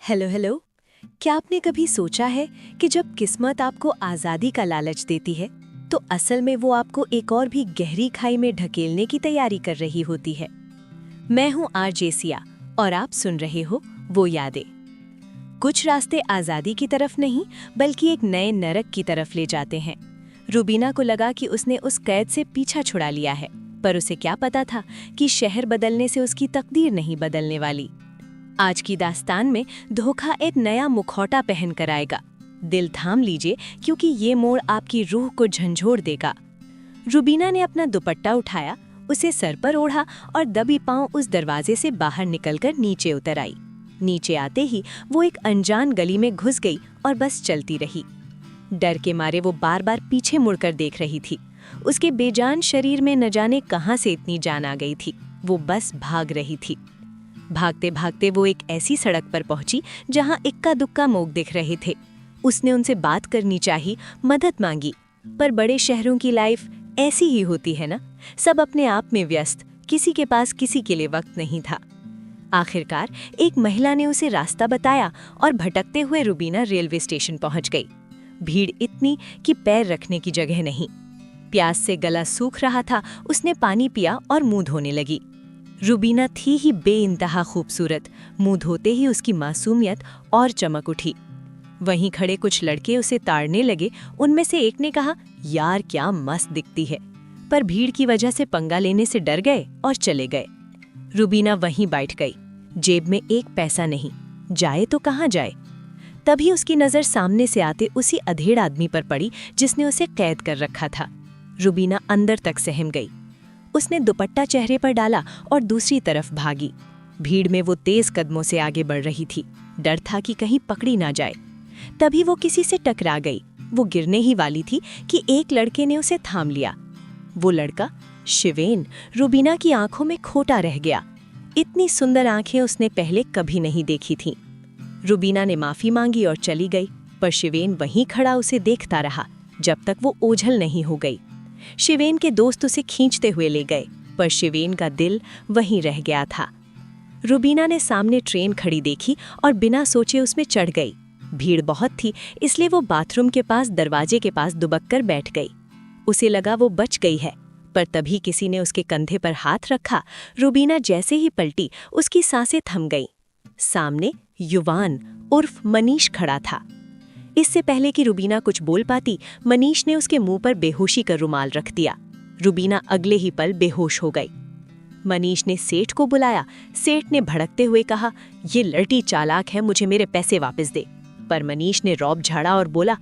Hello hello. क्या आपने कभी सोचा है कि जब किस्मत आपको आज़ादी का लालच देती है तो असल में वो आपको एक और भी गहरी खाई में ढकेलने की तैयारी कर रही होती है। मैं हूँ आरजे सिया और आप सुन रहे हो वो यादें। कुछ रास्ते आज़ादी की तरफ नहीं बल्कि एक नए नरक की तरफ ले जाते हैं। रुबीना को लगा कि उसने उस कैद से पीछा छुड़ा लिया है, पर उसे क्या पता था कि शहर बदलने से उसकी तकदीर नहीं बदलने वाली। आज की दास्तान में धोखा एक नया मुखौटा पहन कर आएगा। दिल थाम लीजिए क्योंकि ये मोड़ आपकी रूह को झंझोड़ देगा। रुबीना ने अपना दुपट्टा उठाया, उसे सर पर ओढ़ा और दबी पांव उस दरवाजे से बाहर निकलकर नीचे उतर आई। नीचे आते ही वो एक अनजान गली में घुस गई और बस चलती रही। डर के मारे वो बार बार पीछे मुड़कर देख रही थी। उसके बेजान शरीर में न जाने कहां से इतनी जान आ गई थी। वो बस भाग रही थी। भागते भागते वो एक ऐसी सड़क पर पहुंची जहां इक्का दुक्का लोग दिख रहे थे। उसने उनसे बात करनी चाहिए, मदद मांगी, पर बड़े शहरों की लाइफ ऐसी ही होती है ना, सब अपने आप में व्यस्त, किसी के पास किसी के लिए वक्त नहीं था। आखिरकार एक महिला ने उसे रास्ता बताया और भटकते हुए रुबीना रेलवे स्टेशन पहुंच गई। भीड़ इतनी कि पैर रखने की जगह नहीं। प्यास से गला सूख रहा था, उसने पानी पिया और मुंह धोने लगी। रुबीना थी ही बेइंतहा खूबसूरत, मुंह धोते ही उसकी मासूमियत और चमक उठी। वहीं खड़े कुछ लड़के उसे ताड़ने लगे। उनमें से एक ने कहा, यार क्या मस्त दिखती है, पर भीड़ की वजह से पंगा लेने से डर गए और चले गए। रुबीना वहीं बैठ गई, जेब में एक पैसा नहीं, जाए तो कहाँ जाए। तभी उसकी नज़र सामने से आते उसी अधेड़ आदमी पर पड़ी जिसने उसे कैद कर रखा था। रुबीना अंदर तक सहम गई। उसने दुपट्टा चेहरे पर डाला और दूसरी तरफ भागी। भीड़ में वो तेज कदमों से आगे बढ़ रही थी। डर था कि कहीं पकड़ी ना जाए। तभी वो किसी से टकरा गई। वो गिरने ही वाली थी कि एक लड़के ने उसे थाम लिया। वो लड़का शिवेन रुबीना की आंखों में खोटा रह गया। इतनी सुंदर आंखें उसने पहले कभी नहीं देखी थीं। रुबीना ने माफी मांगी और चली गई, पर शिवेन वहीं खड़ा उसे देखता रहा जब तक वो ओझल नहीं हो गई। शिवेन के दोस्त उसे खींचते हुए ले गए, पर शिवेन का दिल वहीं रह गया था। रुबीना ने सामने ट्रेन खड़ी देखी और बिना सोचे उसमें चढ़ गई। भीड़ बहुत थी, इसलिए वो बाथरूम के पास दरवाजे के पास दुबक कर बैठ गई। उसे लगा वो बच गई है, पर तभी किसी ने उसके कंधे पर हाथ रखा। रुबीना जैसे ही पलटी, उसकी सांसें थम गईं। सामने युवान उर्फ मनीष खड़ा था। इससे पहले कि रुबीना कुछ बोल पाती, मनीष ने उसके मुंह पर बेहोशी का रुमाल रख दिया। रुबीना अगले ही पल बेहोश हो गई। मनीष ने सेठ को बुलाया। सेठ ने भड़कते हुए कहा, ये लड़की चालाक है, मुझे मेरे पैसे वापस दे। पर मनीष ने रौब झाड़ा और बोला,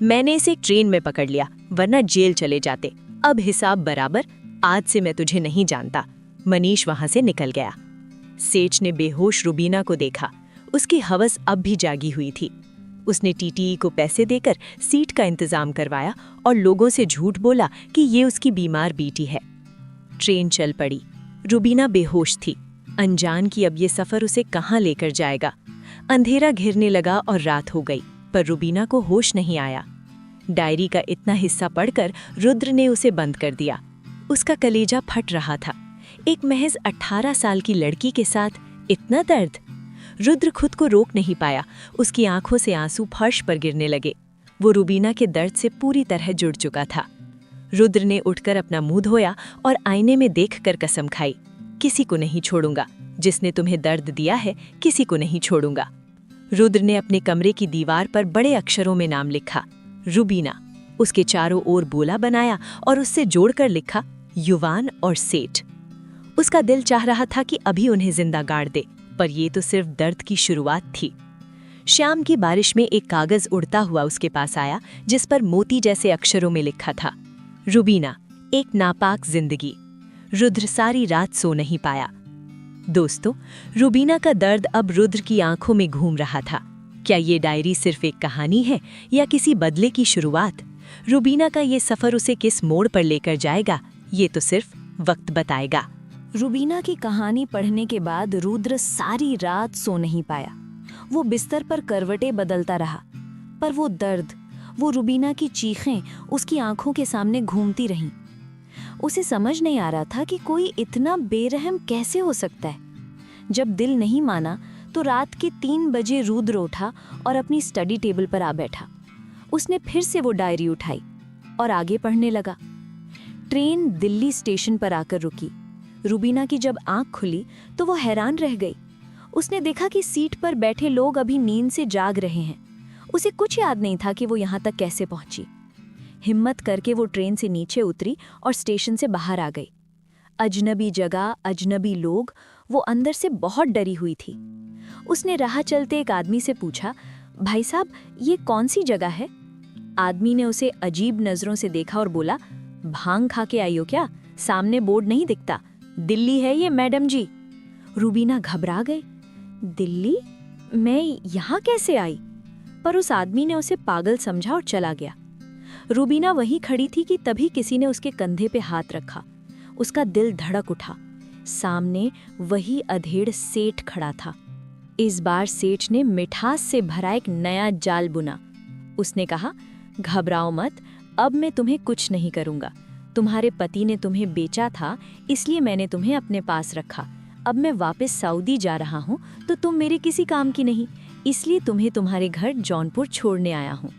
मैंने इसे ट्रेन में पकड़ लिया, वरना जेल चले जाते। अब हिसाब बराबर, आज से मैं तुझे नहीं जानता। मनीष वहां से निकल गया। सेठ ने बेहोश रुबीना को देखा। उसकी हवस अब भी जागी हुई थी। उसने टीटीई को पैसे देकर सीट का इंतजाम करवाया और लोगों से झूठ बोला कि ये उसकी बीमार बेटी है। ट्रेन चल पड़ी। रुबीना बेहोश थी। अनजान की अब ये सफर उसे कहाँ लेकर जाएगा। अंधेरा घिरने लगा और रात हो गई, पर रुबीना को होश नहीं आया। डायरी का इतना हिस्सा पढ़कर रुद्र ने उसे बंद कर दिया। उसका कलेजा फट रहा था। एक महज 18 साल की लड़की के साथ इतना दर्द। रुद्र खुद को रोक नहीं पाया। उसकी आंखों से आंसू फर्श पर गिरने लगे। वो रुबीना के दर्द से पूरी तरह जुड़ चुका था। रुद्र ने उठकर अपना मुंह धोया और आईने में देखकर कसम खाई, किसी को नहीं छोड़ूंगा। जिसने तुम्हें दर्द दिया है, किसी को नहीं छोड़ूंगा। रुद्र ने अपने कमरे की दीवार पर बड़े अक्षरों में नाम लिखा, रुबीना। उसके चारों ओर बोला बनाया और उससे जोड़कर लिखा, युवान और सेठ। उसका दिल चाह रहा था कि अभी उन्हें जिंदा गाड़ दे, पर ये तो सिर्फ दर्द की शुरुआत थी। शाम की बारिश में एक कागज उड़ता हुआ उसके पास आया, जिस पर मोती जैसे अक्षरों में लिखा था, रुबीना, एक नापाक जिंदगी। रुद्र सारी रात सो नहीं पाया। दोस्तों, रुबीना का दर्द अब रुद्र की आंखों में घूम रहा था। क्या ये डायरी सिर्फ एक कहानी है या किसी बदले की शुरुआत? रुबीना का ये सफर उसे किस मोड़ पर लेकर जाएगा, ये तो सिर्फ वक्त बताएगा। रुबीना की कहानी पढ़ने के बाद रुद्र सारी रात सो नहीं पाया। वो बिस्तर पर करवटें बदलता रहा, पर वो दर्द, वो रुबीना की चीखें उसकी आंखों के सामने घूमती रहीं। उसे समझ नहीं आ रहा था कि कोई इतना बेरहम कैसे हो सकता है। जब दिल नहीं माना तो रात के 3 बजे रुद्र उठा और अपनी स्टडी टेबल पर आ बैठा। उसने फिर से वो डायरी उठाई और आगे पढ़ने लगा। ट्रेन दिल्ली स्टेशन पर आकर रुकी। रुबीना की जब आंख खुली तो वो हैरान रह गई। उसने देखा कि सीट पर बैठे लोग अभी नींद से जाग रहे हैं। उसे कुछ याद नहीं था कि वो यहाँ तक कैसे पहुंची। हिम्मत करके वो ट्रेन से नीचे उतरी और स्टेशन से बाहर आ गई। अजनबी जगह, अजनबी लोग, वो अंदर से बहुत डरी हुई थी। उसने राह चलते एक आदमी से पूछा, भाई साहब, ये कौन सी जगह है? आदमी ने उसे अजीब नजरों से देखा और बोला, भांग खा के आई हो क्या? सामने बोर्ड नहीं दिखता? दिल्ली है ये मैडम जी। रुबीना घबरा गई। दिल्ली? मैं यहाँ कैसे आई? पर उस आदमी ने उसे पागल समझा और चला गया। रुबीना वहीं खड़ी थी कि तभी किसी ने उसके कंधे पे हाथ रखा। उसका दिल धड़क उठा। सामने वही अधेड़ सेठ खड़ा था। इस बार सेठ ने मिठास से भरा एक नया जाल बुना। उसने कहा, घबराओ मत, अब मैं तुम्हें कुछ नहीं करूंगा। तुम्हारे पति ने तुम्हें बेचा था, इसलिए मैंने तुम्हें अपने पास रखा। अब मैं वापस सऊदी जा रहा हूँ तो तुम मेरे किसी काम की नहीं, इसलिए तुम्हें तुम्हारे घर जौनपुर छोड़ने आया हूँ।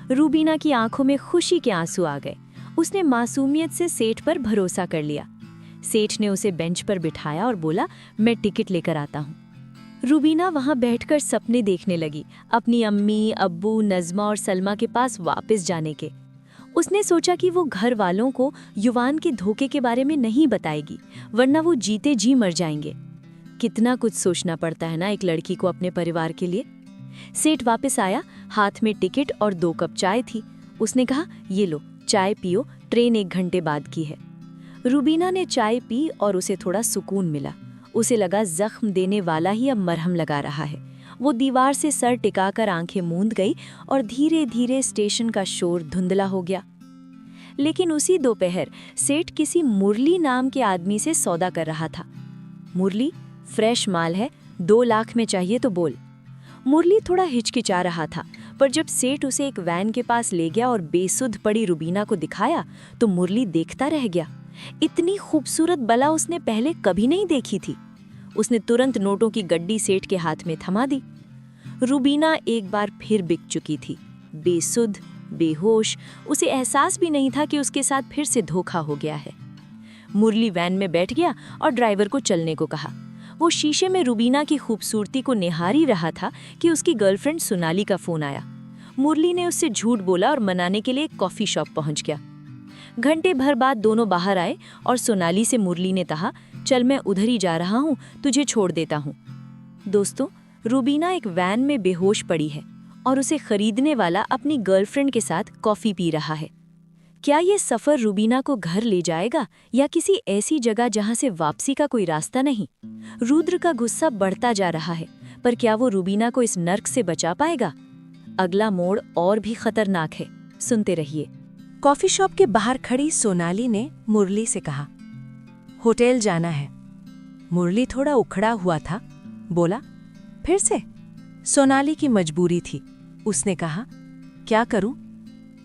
रुबीना की आंखों में खुशी के आंसू आ गए। उसने मासूमियत से सेठ पर भरोसा कर लिया। सेठ ने उसे बेंच पर बिठाया और बोला, मैं टिकट लेकर आता हूँ। रुबीना वहाँ बैठकर सपने देखने लगी, अपनी अम्मी, अब्बू, नज़मा और सलमा के पास वापस जाने के। उसने सोचा कि वो घर वालों को युवान के धोखे के बारे में नहीं बताएगी, वरना वो जीते जी मर जाएंगे। कितना कुछ सोचना पड़ता है ना एक लड़की को अपने परिवार के लिए। सेठ वापस आया, हाथ में टिकट और 2 कप चाय थी। उसने कहा, ये लो, चाय पियो, ट्रेन 1 घंटे बाद की है। रुबीना ने चाय पी और उसे थोड़ा सुकून मिला। उसे लगा जख्म देने वाला ही अब मरहम लगा रहा है। वो दीवार से सर टिकाकर आंखें मूंद गई और धीरे धीरे स्टेशन का शोर धुंधला हो गया। लेकिन उसी दोपहर सेठ किसी मुरली नाम के आदमी से सौदा कर रहा था। मुरली, फ्रेश माल है, 2 लाख में चाहिए तो बोल। मुरली थोड़ा हिचकिचा रहा था, पर जब सेठ उसे एक वैन के पास ले गया और बेसुध पड़ी रुबीना को दिखाया तो मुरली देखता रह गया। इतनी खूबसूरत बला उसने पहले कभी नहीं देखी थी। उसने तुरंत नोटों की गड्डी सेठ के हाथ में थमा दी। रुबीना एक बार फिर बिक चुकी थी, बेसुध, बेहोश। उसे एहसास भी नहीं था कि उसके साथ फिर से धोखा हो गया है। मुरली वैन में बैठ गया और ड्राइवर को चलने को कहा। वो शीशे में रुबीना की खूबसूरती को निहार ही रहा था कि उसकी गर्लफ्रेंड सोनाली का फोन आया। मुरली ने उससे झूठ बोला और मनाने के लिए एक कॉफी शॉप पहुंच गया। घंटे भर बाद दोनों बाहर आए और सोनाली से मुरली ने कहा, चल मैं उधर ही जा रहा हूँ, तुझे छोड़ देता हूँ। दोस्तों, रुबीना एक वैन में बेहोश पड़ी है और उसे खरीदने वाला अपनी गर्लफ्रेंड के साथ कॉफी पी रहा है। क्या ये सफर रुबीना को घर ले जाएगा या किसी ऐसी जगह जहां से वापसी का कोई रास्ता नहीं? रुद्र का गुस्सा बढ़ता जा रहा है, पर क्या वो रुबीना को इस नर्क से बचा पाएगा? अगला मोड़ और भी खतरनाक है, सुनते रहिए। कॉफी शॉप के बाहर खड़ी सोनाली ने मुरली से कहा, होटल जाना है। मुरली थोड़ा उखड़ा हुआ था, बोला, फिर से? सोनाली की मजबूरी थी। उसने कहा, क्या करूं?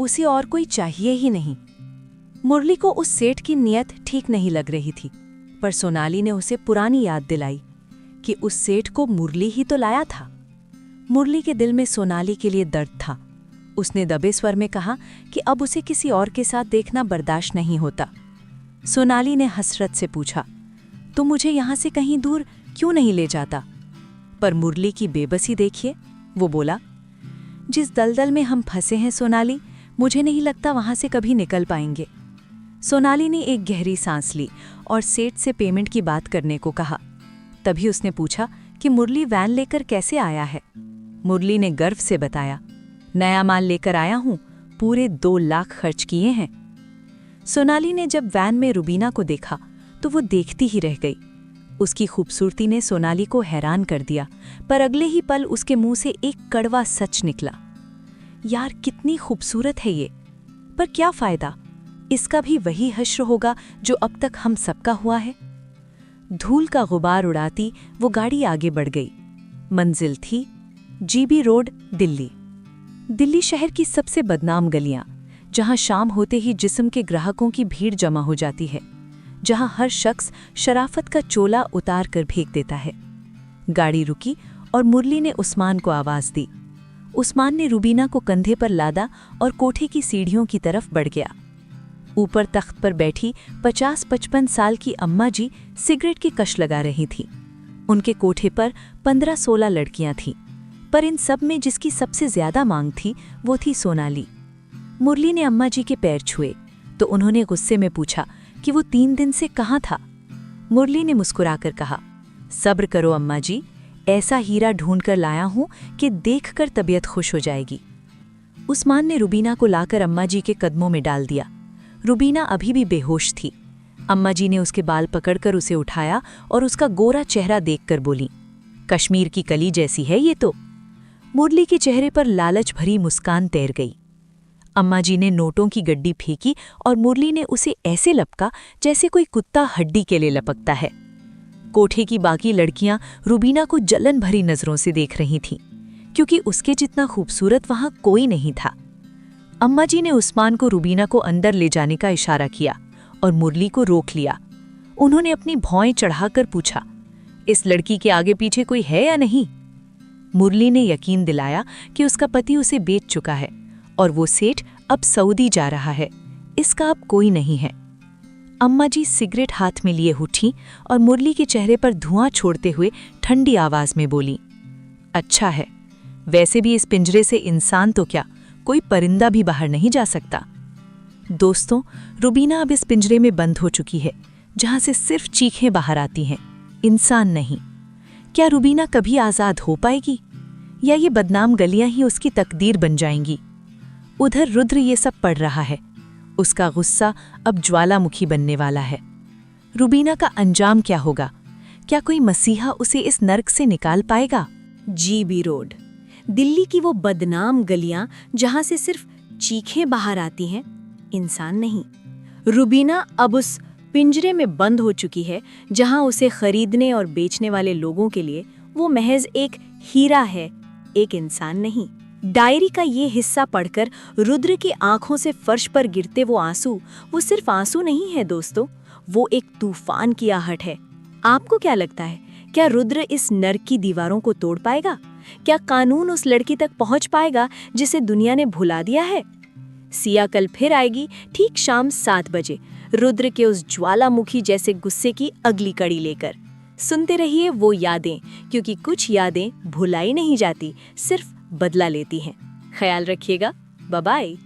उसे और कोई चाहिए ही नहीं। मुरली को उस सेठ की नीयत ठीक नहीं लग रही थी, पर सोनाली ने उसे पुरानी याद दिलाई कि उस सेठ को मुरली ही तो लाया था। मुरली के दिल में सोनाली के लिए दर्द था। उसने दबे स्वर में कहा कि अब उसे किसी और के साथ देखना बर्दाश्त नहीं होता। सोनाली ने हसरत से पूछा, तुम मुझे यहाँ से कहीं दूर क्यों नहीं ले जाता? पर मुरली की बेबसी देखिए। वो बोला, जिस दलदल में हम फंसे हैं सोनाली, मुझे नहीं लगता वहां से कभी निकल पाएंगे। सोनाली ने एक गहरी सांस ली और सेठ से पेमेंट की बात करने को कहा। तभी उसने पूछा कि मुरली वैन लेकर कैसे आया है। मुरली ने गर्व से बताया, नया माल लेकर आया हूं, पूरे 2 लाख खर्च किए हैं। सोनाली ने जब वैन में रुबीना को देखा तो वो देखती ही रह गई। उसकी खूबसूरती ने सोनाली को हैरान कर दिया, पर अगले ही पल उसके मुंह से एक कड़वा सच निकला, यार कितनी खूबसूरत है ये, पर क्या फायदा? इसका भी वही हश्र होगा जो अब तक हम सबका हुआ है। धूल का गुबार उड़ाती वो गाड़ी आगे बढ़ गई। मंजिल थी जीबी रोड, दिल्ली। दिल्ली शहर की सबसे बदनाम गलियां, जहां शाम होते ही जिस्म के ग्राहकों की भीड़ जमा हो जाती है, जहां हर शख्स शराफत का चोला उतार कर फेंक देता है। गाड़ी रुकी और मुरली ने उस्मान को आवाज़ दी। उस्मान ने रुबीना को कंधे पर लादा और कोठे की सीढ़ियों की तरफ बढ़ गया। ऊपर तख्त पर बैठी 50-55 साल की अम्मा जी सिगरेट की कश लगा रही थीं। उनके कोठे पर 15-16 लड़कियां थीं, पर इन सब में जिसकी सबसे ज्यादा मांग थी वो थी सोनाली। मुरली ने अम्मा जी के पैर छुए तो उन्होंने गुस्से में पूछा कि वो 3 दिन से कहाँ था। मुरली ने मुस्कुराकर कहा, सब्र करो अम्मा जी, ऐसा हीरा ढूंढ कर लाया हूं कि देखकर तबीयत खुश हो जाएगी। उस्मान ने रुबीना को लाकर अम्मा जी के कदमों में डाल दिया। रुबीना अभी भी बेहोश थी। अम्मा जी ने उसके बाल पकड़कर उसे उठाया और उसका गोरा चेहरा देखकर बोली, कश्मीर की कली जैसी है ये तो। मुरली के चेहरे पर लालच भरी मुस्कान तैर गई। अम्मा जी ने नोटों की गड्डी फेंकी और मुरली ने उसे ऐसे लपका जैसे कोई कुत्ता हड्डी के लिए लपकता है। कोठे की बाकी लड़कियां रुबीना को जलन भरी नजरों से देख रही थीं, क्योंकि उसके जितना खूबसूरत वहां कोई नहीं था। अम्मा जी ने उस्मान को रुबीना को अंदर ले जाने का इशारा किया और मुरली को रोक लिया। उन्होंने अपनी भौएं चढ़ाकर पूछा, इस लड़की के आगे पीछे कोई है या नहीं? मुरली ने यकीन दिलाया कि उसका पति उसे बेच चुका है और वो सेठ अब सऊदी जा रहा है, इसका अब कोई नहीं है। अम्मा जी सिगरेट हाथ में लिए उठी और मुरली के चेहरे पर धुआं छोड़ते हुए ठंडी आवाज में बोली, अच्छा है, वैसे भी इस पिंजरे से इंसान तो क्या, कोई परिंदा भी बाहर नहीं जा सकता। दोस्तों, रुबीना अब इस पिंजरे में बंद हो चुकी है, जहां से सिर्फ चीखें बाहर आती हैं, इंसान नहीं। क्या रुबीना कभी आज़ाद हो पाएगी, या ये बदनाम गलियां ही उसकी तकदीर बन जाएंगी? उधर रुद्र ये सब पढ़ रहा है। उसका गुस्सा अब ज्वालामुखी बनने वाला है। रुबीना का अंजाम क्या होगा? क्या कोई मसीहा उसे इस नर्क से निकाल पाएगा? जीबी रोड, दिल्ली की वो बदनाम गलियां जहां से सिर्फ चीखें बाहर आती हैं, इंसान नहीं। रुबीना अब उस पिंजरे में बंद हो चुकी है जहां उसे खरीदने और बेचने वाले लोगों के लिए वो महज एक हीरा है, एक इंसान नहीं। डायरी का ये हिस्सा पढ़कर रुद्र की आंखों से फर्श पर गिरते वो आंसू, वो सिर्फ आंसू नहीं है दोस्तों, वो एक तूफान की आहट है। आपको क्या लगता है, क्या रुद्र इस नर्क की दीवारों को तोड़ पाएगा? क्या कानून उस लड़की तक पहुंच पाएगा जिसे दुनिया ने भुला दिया है? सिया कल फिर आएगी ठीक शाम 7 बजे, रुद्र के उस ज्वालामुखी जैसे गुस्से की अगली कड़ी लेकर। सुनते रहिए वो यादें, क्योंकि कुछ यादें भुलाई नहीं जाती, सिर्फ बदला लेती हैं। ख्याल रखिएगा, बाय बाय।